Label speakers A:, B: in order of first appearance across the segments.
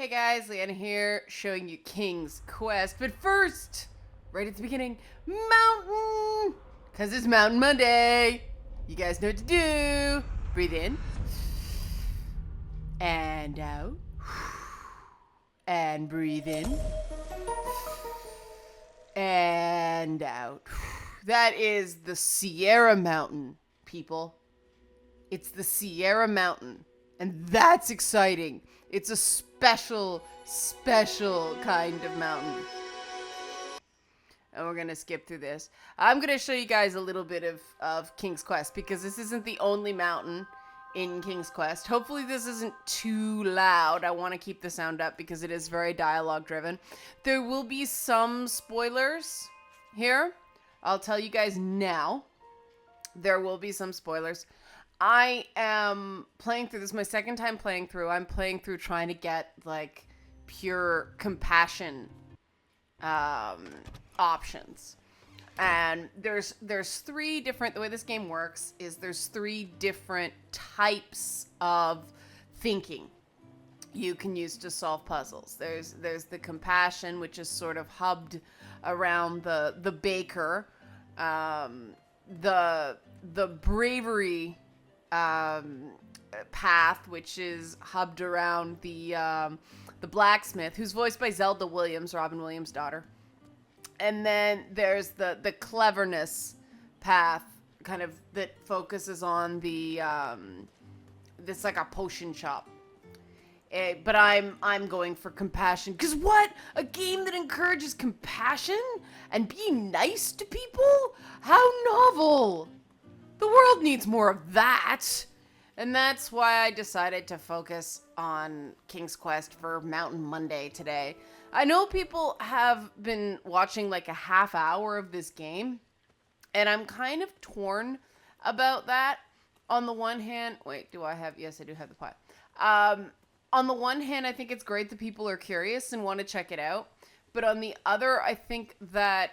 A: Hey guys, Liana here, showing you King's Quest. But first, right at the beginning, mountain! Because it's Mountain Monday. You guys know what to do. Breathe in. And out. And breathe in. And out. That is the Sierra Mountain, people. It's the Sierra Mountain. And that's exciting. It's a special kind of mountain. And we're going to skip through this. I'm going to show you guys a little bit of King's Quest, because this isn't the only mountain in King's Quest. Hopefully this isn't too loud. I want to keep the sound up because it is very dialogue driven. There will be some spoilers here. I'll tell you guys now. There will be some spoilers. I am playing through this, my second time playing through. I'm playing through trying to get like pure compassion options. And there's three different, the way this game works is there's three different types of thinking you can use to solve puzzles. There's the compassion, which is sort of hubbed around the baker, the bravery path, which is hubbed around the blacksmith, who's voiced by Zelda Williams, Robin Williams' daughter. And then there's the cleverness path, kind of, that focuses on the this like a potion shop. But I'm going for compassion, because what? A game that encourages compassion and being nice to people? How novel! The world needs more of that. And that's why I decided to focus on King's Quest for Mountain Monday today. I know people have been watching like a half hour of this game, and I'm kind of torn about that. On the one hand, wait, do I have, yes, I do have the pot. On the one hand, I think it's great that people are curious and want to check it out. But on the other, I think that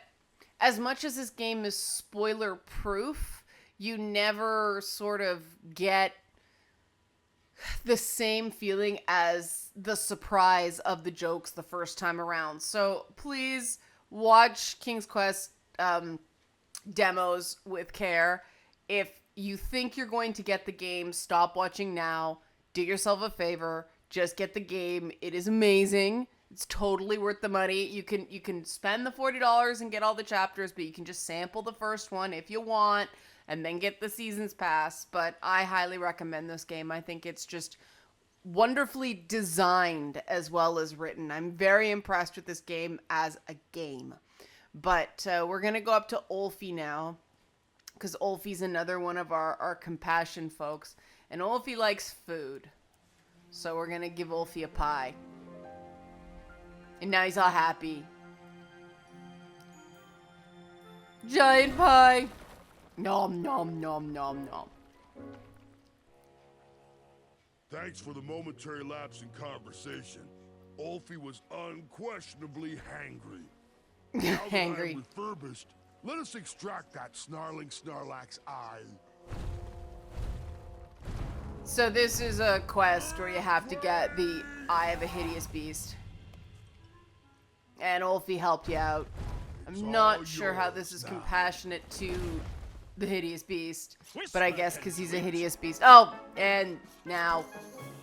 A: as much as this game is spoiler proof, you never sort of get the same feeling as the surprise of the jokes the first time around. So please watch King's Quest demos with care. If you think you're going to get the game, stop watching now. Do yourself a favor. Just get the game. It is amazing. It's totally worth the money. You can spend the $40 and get all the chapters, but you can just sample the first one if you want, and then get the season's pass. But I highly recommend this game. I think it's just wonderfully designed as well as written. I'm very impressed with this game as a game. But we're going to go up to Ulfie now, because Ulfie's another one of our compassion folks. And Ulfie likes food. So we're going to give Ulfie a pie. And now he's all happy. Giant pie. Nom, nom, nom, nom, nom.
B: Thanks for the momentary lapse in conversation. Ulfie was unquestionably hangry. Now that
A: Hangry.
B: I'm refurbished, let us extract that snarling Snarlack's eye.
A: So this is a quest where you have to get the Eye of a Hideous Beast. And Ulfie helped you out. I'm not sure how this is compassionate to the Hideous Beast, but I guess because he's a hideous beast. Oh, and now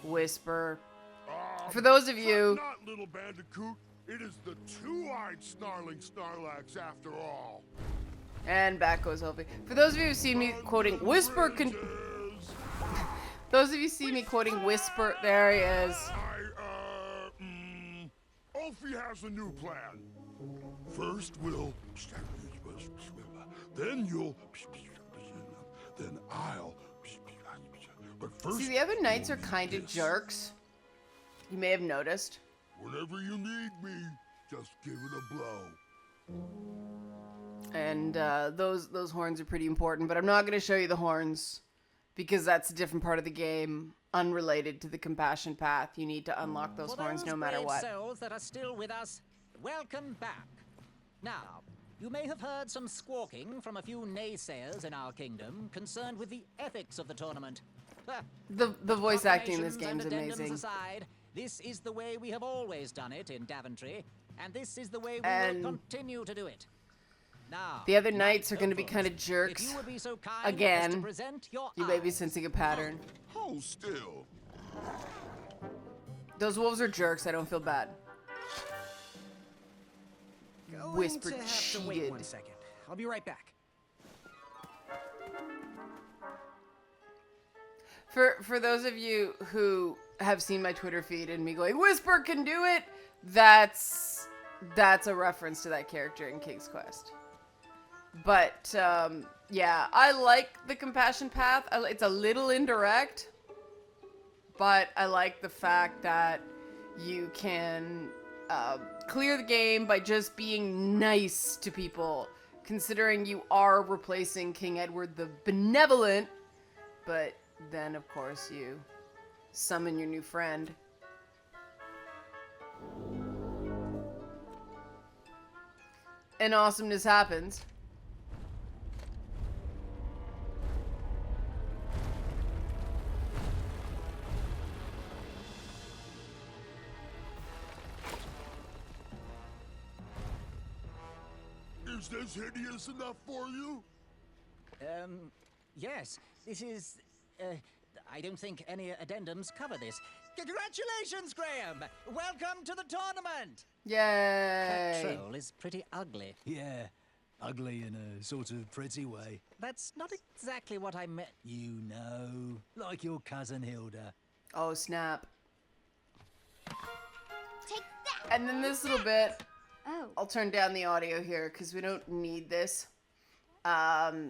A: Whisper. For those of you,
B: Not little Bandicoot. It is the two-eyed snarling Snarlax after all.
A: and back goes Ulfie. For those of you who see me quoting Whisper, those of you see me quoting Whisper, there he is.
B: Ulfie has a new plan. First we'll, then you'll, then I'll. But first,
A: See, the other knights are kind of jerks. You may have noticed.
B: whenever you need me, just give it a blow.
A: And those horns are pretty important, but I'm not going to show you the horns because that's a different part of the game, unrelated to the compassion path. You need to unlock those horns no matter what.
C: For those brave souls that are still with us, welcome back. Now, you may have heard some squawking from a few naysayers in our kingdom concerned with the ethics of the tournament.
A: The voice acting in this game is
C: Proclamations and addendums
A: amazing.
C: aside, This is the way we have always done it in Daventry, and this is the way we
A: And
C: will continue to do it. Now,
A: the other knights are going to be
C: Hopefuls,
A: kind of jerks.
C: If you would be so kind
A: Again.
C: as to present your
A: You may be
C: eyes.
A: sensing a pattern.
B: Hold still.
A: Those wolves are jerks. I don't feel bad. Whisper
D: Going to have to wait
A: cheated.
D: 1 second. I'll be right back.
A: For those of you who have seen my Twitter feed and me going, Whisper can do it, that's a reference to that character in King's Quest. But, yeah, I like the compassion path. It's a little indirect, but I like the fact that you can clear the game by just being nice to people, considering you are replacing King Edward the Benevolent, but then, of course, you summon your new friend. And awesomeness happens.
B: Is this hideous enough for you?
C: Yes, this is, I don't think any addendums cover this. Congratulations, Graham! Welcome to the tournament! That
A: Yay!
C: troll is pretty ugly.
E: Yeah, ugly in a sort of pretty way.
C: That's not exactly what I meant.
E: You know, like your cousin Hilda.
A: Oh, snap.
F: Take that!
A: And then this little bit,
F: Oh.
A: I'll turn down the audio here because we don't need this. Yeah,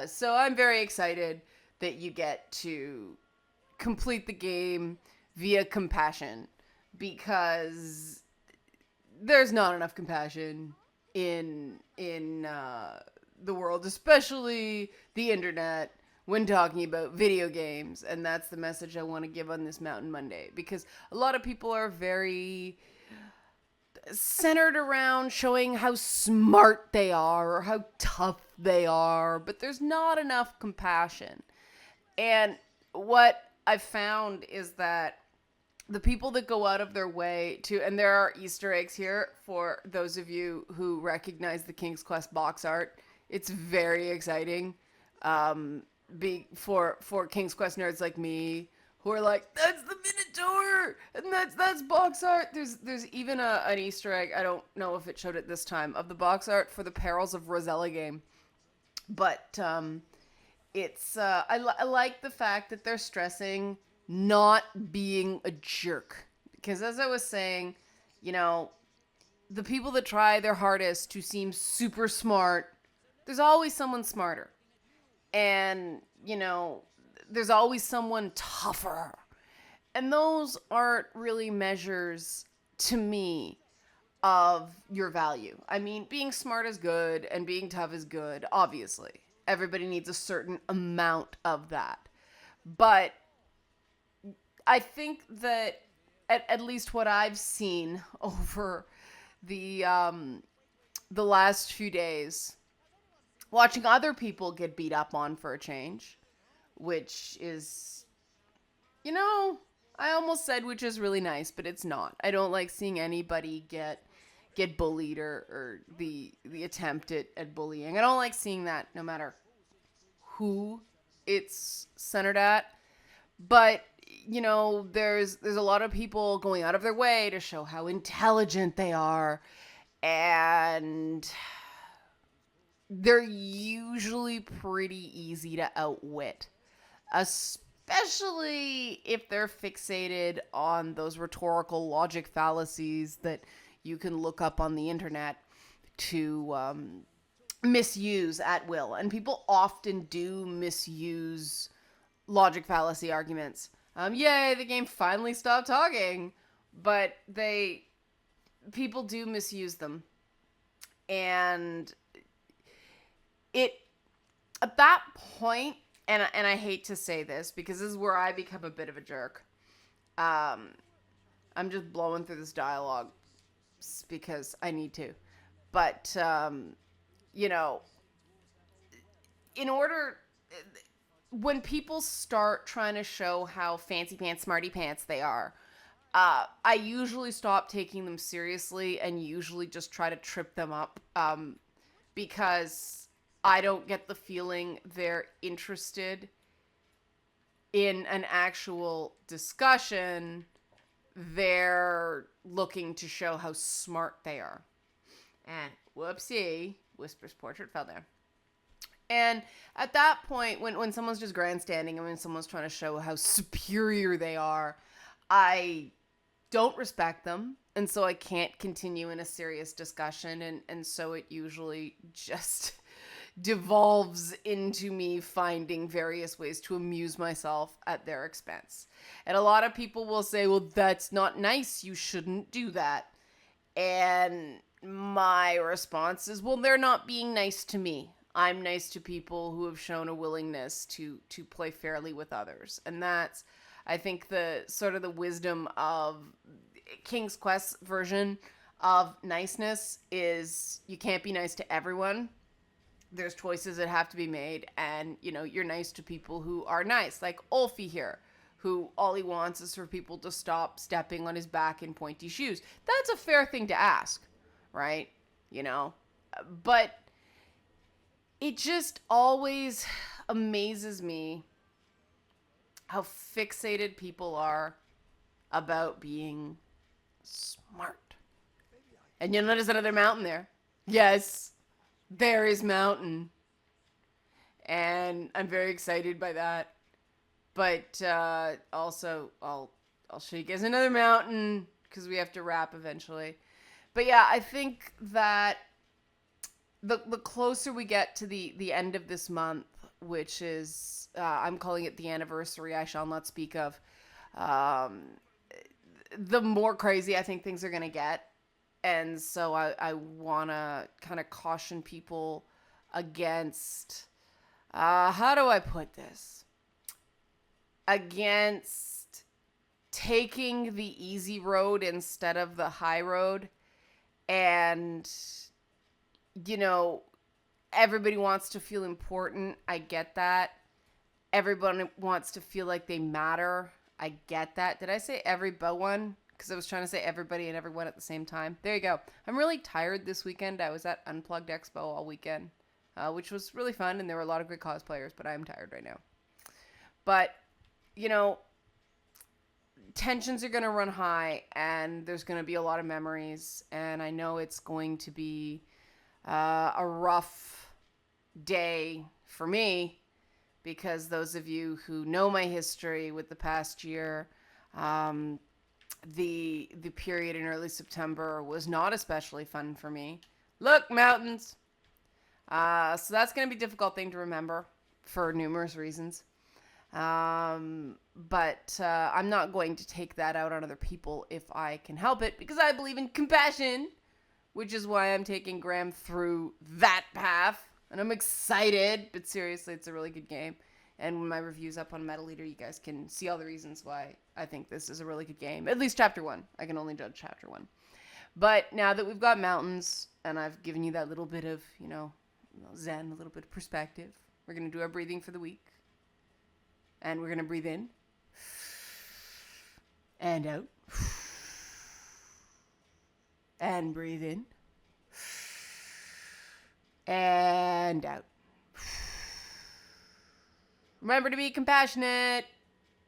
A: so I'm very excited that you get to complete the game via compassion, because there's not enough compassion in the world, especially the internet, when talking about video games. And that's the message I want to give on this Mountain Monday, because a lot of people are very centered around showing how smart they are or how tough they are, but there's not enough compassion. And what I've found is that the people that go out of their way to, and there are Easter eggs here for those of you who recognize the King's Quest box art. It's very exciting. For King's Quest nerds like me, who are like, that's the Minotaur, and that's box art. There's even an Easter egg, I don't know if it showed it this time, of the box art for the Perils of Rosella game. But it's I like the fact that they're stressing not being a jerk, because as I was saying, you know, the people that try their hardest to seem super smart, there's always someone smarter, and you know, there's always someone tougher. And those aren't really measures, to me, of your value. I mean, being smart is good and being tough is good, obviously. Everybody needs a certain amount of that. But I think that at least what I've seen over the last few days, watching other people get beat up on for a change, which is, you know, I almost said which is really nice, but it's not. I don't like seeing anybody get bullied or the attempt at bullying. I don't like seeing that, no matter who it's centered at. But, you know, there's a lot of people going out of their way to show how intelligent they are, and they're usually pretty easy to outwit, especially if they're fixated on those rhetorical logic fallacies that you can look up on the internet to misuse at will. And people often do misuse logic fallacy arguments. Yay, the game finally stopped talking, but people do misuse them. And it, at that point, and I hate to say this because this is where I become a bit of a jerk. I'm just blowing through this dialogue because I need to. But, you know, in order, when people start trying to show how fancy pants, smarty pants they are, I usually stop taking them seriously and usually just try to trip them up, because I don't get the feeling they're interested in an actual discussion. They're looking to show how smart they are. And whoopsie, Whisper's portrait fell down. And at that point, when someone's just grandstanding and when someone's trying to show how superior they are, I don't respect them. And so I can't continue in a serious discussion. And so it usually just devolves into me finding various ways to amuse myself at their expense. And a lot of people will say, well, that's not nice. You shouldn't do that. And my response is, well, they're not being nice to me. I'm nice to people who have shown a willingness to play fairly with others. And that's, I think, the sort of the wisdom of King's Quest version of niceness is you can't be nice to everyone. There's choices that have to be made, and you're nice to people who are nice, like Ulfie here, who all he wants is for people to stop stepping on his back in pointy shoes. That's a fair thing to ask, right? But it just always amazes me how fixated people are about being smart. And you'll notice another mountain there. Yes. There is mountain. And I'm very excited by that. But also, I'll show you guys another mountain because we have to wrap eventually. But yeah, I think that the closer we get to the end of this month, which is, I'm calling it the anniversary I shall not speak of, the more crazy I think things are going to get. And so I want to kind of caution people against, how do I put this? Against taking the easy road instead of the high road. And, everybody wants to feel important. I get that. Everyone wants to feel like they matter. I get that. Did I say everyone? Because I was trying to say everybody and everyone at the same time. There you go. I'm really tired this weekend. I was at Unplugged Expo all weekend, which was really fun, and there were a lot of great cosplayers, but I'm tired right now. But, tensions are going to run high, and there's going to be a lot of memories, and I know it's going to be a rough day for me, because those of you who know my history with the past year, the period in early September was not especially fun for me. Look, mountains. So that's going to be a difficult thing to remember for numerous reasons. But I'm not going to take that out on other people if I can help it, because I believe in compassion, which is why I'm taking Graham through that path. And I'm excited, but seriously, it's a really good game. And when my review's up on Metal Eater, you guys can see all the reasons why I think this is a really good game. At least Chapter 1. I can only judge Chapter 1. But now that we've got mountains, and I've given you that little bit of, zen, a little bit of perspective, we're going to do our breathing for the week. And we're going to breathe in. And out. And breathe in. And out. Remember to be compassionate.